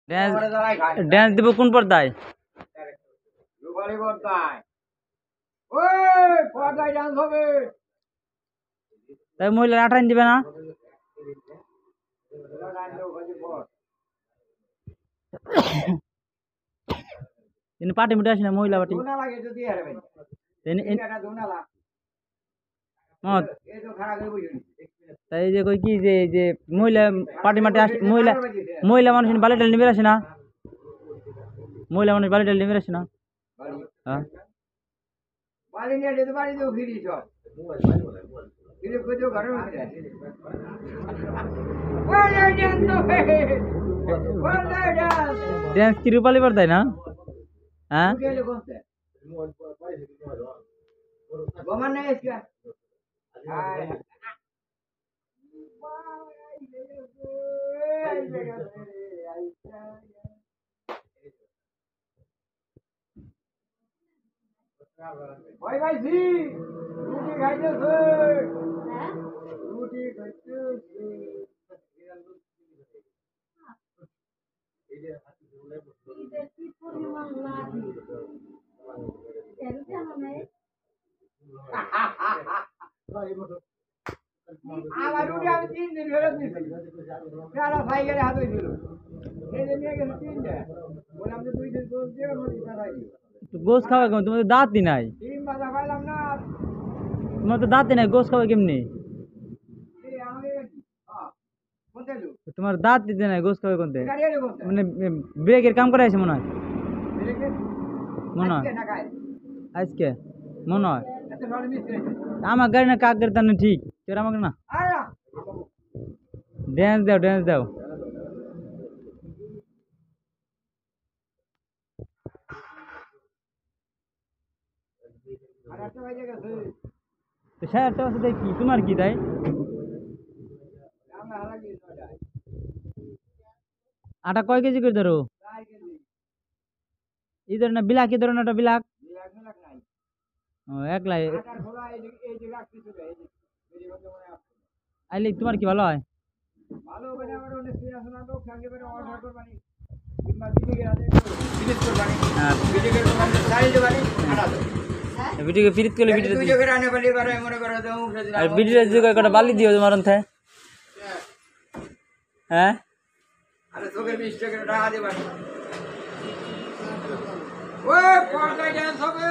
Dance dance দিব কোন পর্দায়? তাই মহিলা আঠাইন দিবে না? তিনি পার্টি মিটে আসে না মহিলা পার্টি। তাই যে কই কি যে মহিলা পার্টি মাঠে আসে, মহিলা মানুষ বালি টালি নিবে আসে না? মহিলা মানুষ বালি টালি নিবে আসে না? হ্যাঁ ড্যান্স কি রূপালি পর্দায় না? হ্যাঁ ভাই ভাই জি রুটি খাইতেছে রুটি খাইতেছে আমার রুটি আমি 3 দিন ফেরত দিছি যারা সাইকেলে হাত হয়েছিল এই যে নিয়ে গেছে 3 দিন বললাম যে 2 দিন গোস দিয়ে মনে খাই গোস খাওয়া কেমন? তোমাদের দাঁতই নাই। ডিম ভাজা খাইলাম না তোমার তো দাঁতই নাই, গোস খাওয়া কেমনি? তোমার দাঁত দিতে নাই, গোস খাওয়া কোনতে? মানে ব্রেকের কাম করে আছে মনে হয়, মনে হয় আজকে মনে হয়। আমার গাড়ি না কাক গাড়ি তার না ঠিক, তোর আমাকে না ড্যান্স দাও ড্যান্স দাও। সাড়ে 8টা বাজে কি তোমার কি তাই? আটা কয় কেজি করে ধরো? এই ধরো না বিলাক, এই ধরো না একটা বিলাক। ও একলাই আইলে তোমার কি ভালো হয়? ভিডিও ফিরিত করলে আর ভিডিও কটা বালি দিও তোমার অন্থায়। হ্যাঁ আরে তোকে 20 টাকা টাকা দিবা ওই পর্দায় ডান্স হবে